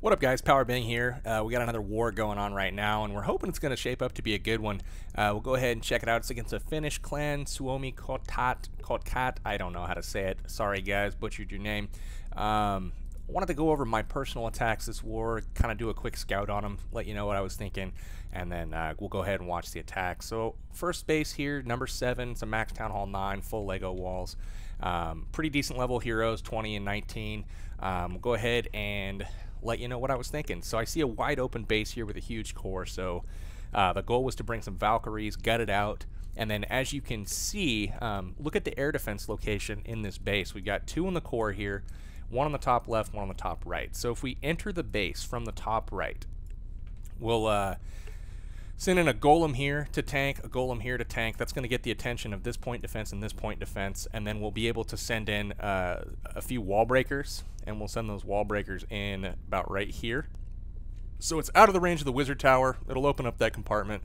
What up, guys? Powerbang here. We got another war going on right now, and we're hoping it's going to shape up to be a good one. We'll go ahead and check it out. It's against a Finnish clan, Suomi Kotkat. I don't know how to say it. Sorry, guys, butchered your name. Wanted to go over my personal attacks this war, kind of do a quick scout on them, let you know what I was thinking, and then we'll go ahead and watch the attack. So first base here, number 7. It's a Max Town Hall 9, full Lego walls. Pretty decent level heroes, 20 and 19. We'll go ahead and let you know what I was thinking. So I see a wide open base here with a huge core, so the goal was to bring some Valkyries, gut it out, and then as you can see, look at the air defense location in this base. We've got 2 in the core here, 1 on the top left, 1 on the top right. So if we enter the base from the top right, we'll send in a golem here to tank, a golem here to tank. That's going to get the attention of this point defense and this point defense, and then we'll be able to send in a few wall breakers, and we'll send those wall breakers in about right here. So it's out of the range of the wizard tower. It'll open up that compartment.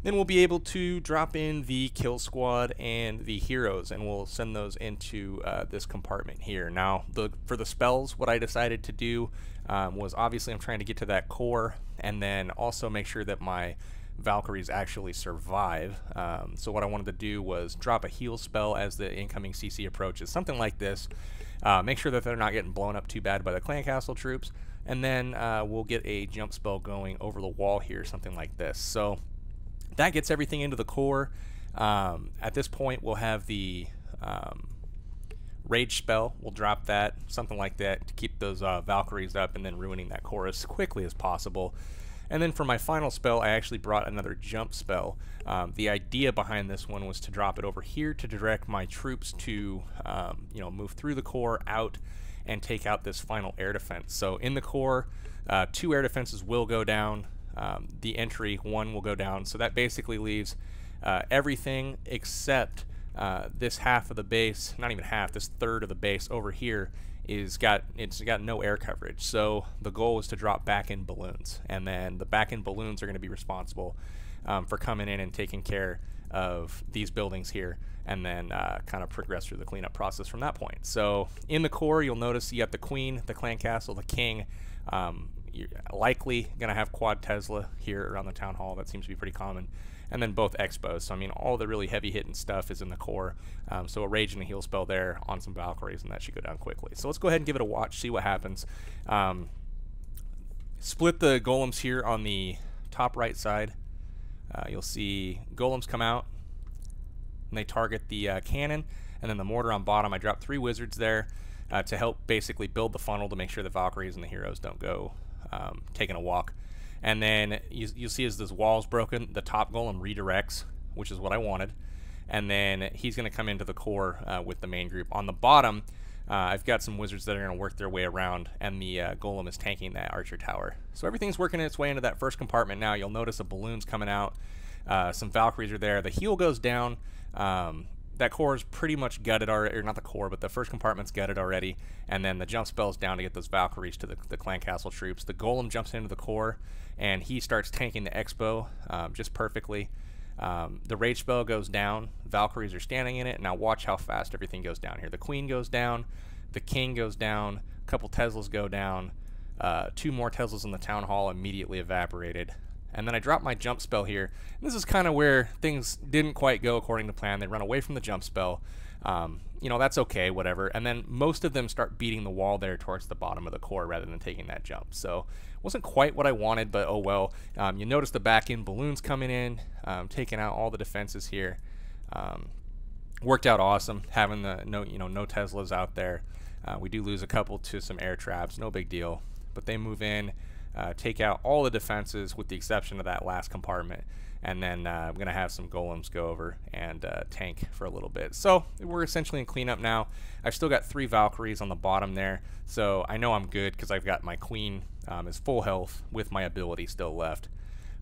Then we'll be able to drop in the kill squad and the heroes, and we'll send those into this compartment here. Now, for the spells, what I decided to do was obviously I'm trying to get to that core, and then also make sure that my Valkyries actually survive. So what I wanted to do was drop a heal spell as the incoming CC approaches, something like this. Make sure that they're not getting blown up too bad by the clan castle troops, and then we'll get a jump spell going over the wall here, something like this. So that gets everything into the core. At this point, we'll have the rage spell. We'll drop that, something like that, to keep those Valkyries up and then ruining that core as quickly as possible. And then for my final spell, I actually brought another jump spell. The idea behind this one was to drop it over here to direct my troops to move through the core, out, and take out this final air defense. So in the core, 2 air defenses will go down. The entry 1 will go down, so that basically leaves everything except this half of the base, not even half, this third of the base over here it's got no air coverage. So the goal is to drop back in balloons, and then the back end balloons are going to be responsible for coming in and taking care of these buildings here, and then kind of progress through the cleanup process from that point. So in the core, you'll notice you got the queen, the clan castle, the king. You're likely going to have quad Tesla here around the town hall. That seems to be pretty common. And then both expos. So I mean, all the really heavy hitting stuff is in the core. So a rage and a heal spell there on some Valkyries, and that should go down quickly. So let's go ahead and give it a watch, see what happens. Split the golems here on the top right side. You'll see golems come out, and they target the cannon, and then the mortar on bottom. I dropped 3 wizards there to help basically build the funnel to make sure the Valkyries and the heroes don't go taking a walk. And then you'll see as this wall's broken, the top golem redirects, which is what I wanted. And then he's going to come into the core with the main group. On the bottom, I've got some wizards that are going to work their way around, and the golem is tanking that archer tower. So everything's working its way into that first compartment now. You'll notice a balloon's coming out. Some Valkyries are there. The heal goes down. That core is pretty much gutted already, or not the core, but the first compartment's gutted already, and then the jump spell's down to get those Valkyries to the clan castle troops. The golem jumps into the core, and he starts tanking the expo just perfectly. The rage spell goes down. Valkyries are standing in it. Now watch how fast everything goes down here. The queen goes down, the king goes down, a couple Teslas go down, 2 more Teslas in the town hall immediately evaporated. And then I dropped my jump spell here. And this is kind of where things didn't quite go according to plan. They run away from the jump spell. That's okay, whatever. And then most of them start beating the wall there towards the bottom of the core rather than taking that jump. So wasn't quite what I wanted, but oh well. You notice the back end balloons coming in, taking out all the defenses here. Worked out awesome having the no Teslas out there. We do lose a couple to some air traps, no big deal. But they move in. Take out all the defenses with the exception of that last compartment, and then I'm going to have some golems go over and tank for a little bit. So we're essentially in cleanup now. I've still got 3 Valkyries on the bottom there, so I know I'm good because I've got my queen is full health with my ability still left.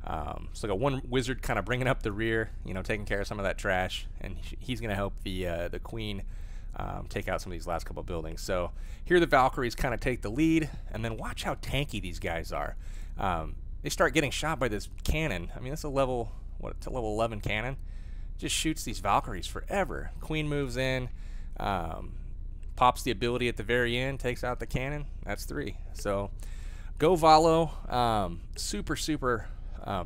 So I got 1 wizard kind of bringing up the rear, taking care of some of that trash, and he's going to help the queen take out some of these last couple buildings. So here the Valkyries kind of take the lead, and then watch how tanky these guys are. They start getting shot by this cannon. I mean, that's a level 11 cannon. Just shoots these Valkyries forever. Queen moves in, pops the ability at the very end, takes out the cannon. That's 3. So GoVaLo, super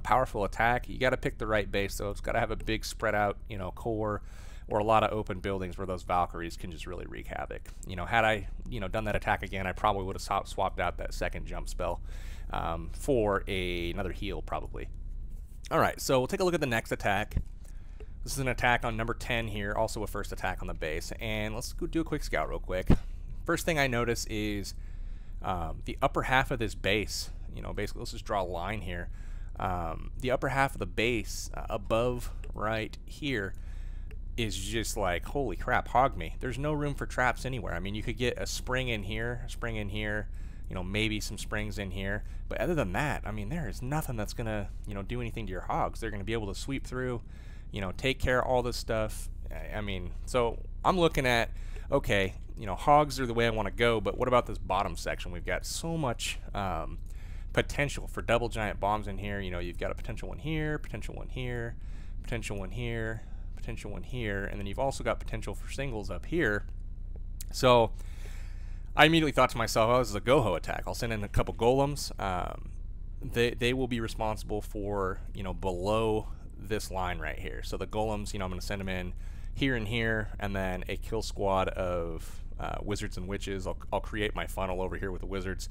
powerful attack. You got to pick the right base, though. It's got to have a big spread out, core, or a lot of open buildings where those Valkyries can just really wreak havoc. Had I, done that attack again, I probably would have swapped out that second jump spell for another heal, probably. All right, so we'll take a look at the next attack. This is an attack on number 10 here, also a first attack on the base. And let's go do a quick scout real quick. First thing I notice is the upper half of this base. Basically, let's just draw a line here. The upper half of the base above right here is just like, holy crap, hog me. There's no room for traps anywhere. I mean, you could get a spring in here, maybe some springs in here. But other than that, I mean, there is nothing that's going to, do anything to your hogs. They're going to be able to sweep through, take care of all this stuff. I mean, so I'm looking at, okay, hogs are the way I want to go, but what about this bottom section? We've got so much potential for double giant bombs in here. You've got a potential one here, potential one here, potential one here, potential one here, and then you've also got potential for singles up here. So I immediately thought to myself, oh, this is a GoHo attack. I'll send in a couple golems. They will be responsible for, below this line right here. So the golems, I'm going to send them in here and here, and then a kill squad of wizards and witches. I'll create my funnel over here with the wizards.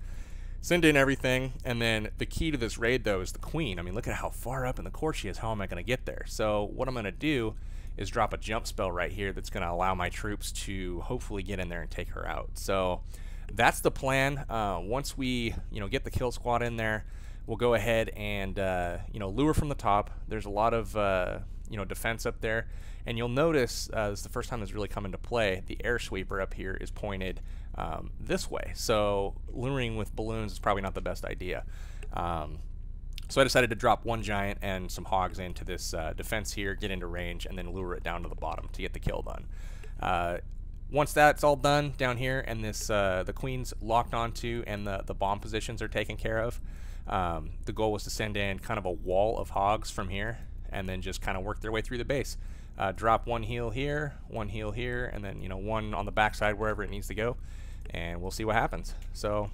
Send in everything, and then the key to this raid, though, is the queen. I mean, look at how far up in the court she is. How am I going to get there? So what I'm going to do is drop a jump spell right here that's going to allow my troops to hopefully get in there and take her out. So that's the plan. Once we, get the kill squad in there, we'll go ahead and, lure from the top. There's a lot of, defense up there. And you'll notice, this is the first time this really come into play, the air sweeper up here is pointed this way. So luring with balloons is probably not the best idea. So I decided to drop one giant and some hogs into this defense here, get into range, and then lure it down to the bottom to get the kill done. Once that's all done down here and this the queen's locked onto and the bomb positions are taken care of, the goal was to send in kind of a wall of hogs from here and then just kind of work their way through the base. Drop one heal here, and then one on the backside wherever it needs to go, and we'll see what happens. So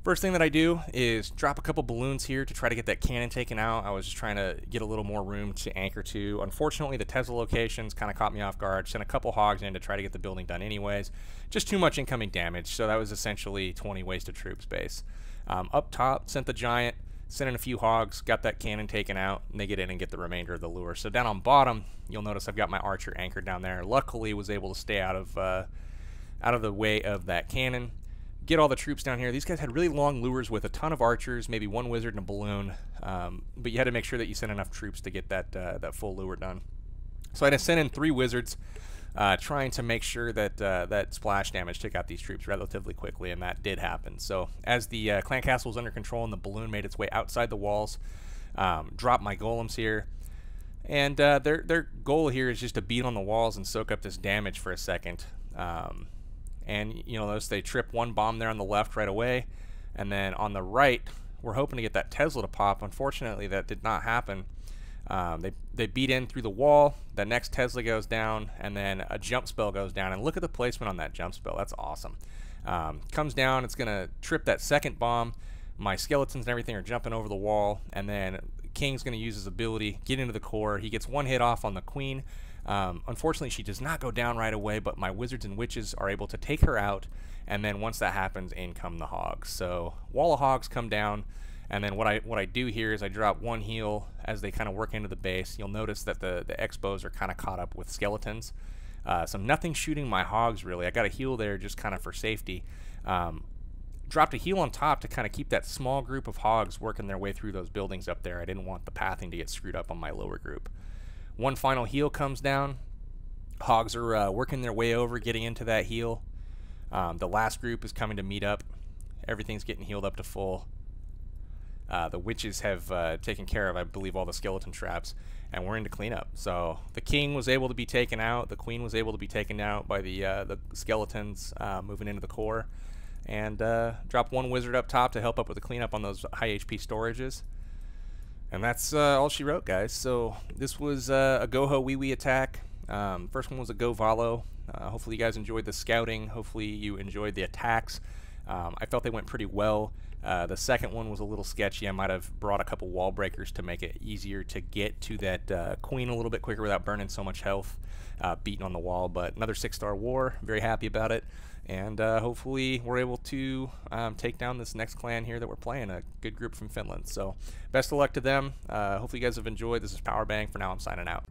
first thing that I do is drop a couple balloons here to try to get that cannon taken out. I was just trying to get a little more room to anchor to. Unfortunately, the Tesla locations kind of caught me off guard. Sent a couple hogs in to try to get the building done anyways. Just too much incoming damage, so that was essentially 20 wasted troops base. Up top, sent the giant, sent in a few hogs, got that cannon taken out, and they get in and get the remainder of the lure. So down on bottom, you'll notice I've got my archer anchored down there. Luckily, was able to stay out of the way of that cannon. Get all the troops down here. These guys had really long lures with a ton of archers, maybe one wizard and a balloon, but you had to make sure that you sent enough troops to get that full lure done. So I had to send in 3 wizards, trying to make sure that that splash damage took out these troops relatively quickly, and that did happen. So as the clan castle was under control and the balloon made its way outside the walls, dropped my golems here, and their goal here is just to beat on the walls and soak up this damage for a second. And notice they trip one bomb there on the left right away, and then on the right we're hoping to get that Tesla to pop. Unfortunately, that did not happen. They beat in through the wall, the next Tesla goes down, and then a jump spell goes down, and look at the placement on that jump spell. That's awesome. Comes down, it's gonna trip that second bomb. My skeletons and everything are jumping over the wall, and then King's gonna use his ability, get into the core. He gets one hit off on the queen. Unfortunately, she does not go down right away, but my wizards and witches are able to take her out, and then once that happens, in come the hogs. So wall of hogs come down, and then what I do here is I drop one heal as they kind of work into the base. You'll notice that the Expos are kind of caught up with skeletons, so nothing shooting my hogs really. I got a heal there just kind of for safety. Dropped a heal on top to kind of keep that small group of hogs working their way through those buildings up there. I didn't want the pathing to get screwed up on my lower group. One final heal comes down. Hogs are working their way over, getting into that heal. The last group is coming to meet up. Everything's getting healed up to full. The witches have taken care of, I believe, all the skeleton traps, and we're into cleanup. So the king was able to be taken out. The queen was able to be taken out by the skeletons moving into the core, and drop one wizard up top to help up with the cleanup on those high HP storages. And that's all she wrote, guys. So this was a GoHoWiWi attack. First one was a GoVaLo. Hopefully you guys enjoyed the scouting. Hopefully you enjoyed the attacks. I felt they went pretty well. The second one was a little sketchy. I might have brought a couple wall breakers to make it easier to get to that queen a little bit quicker without burning so much health beating on the wall. But another 6-star war, very happy about it. And hopefully we're able to take down this next clan here that we're playing, a good group from Finland. So best of luck to them. Hopefully you guys have enjoyed. This is Powerbang. For now, I'm signing out.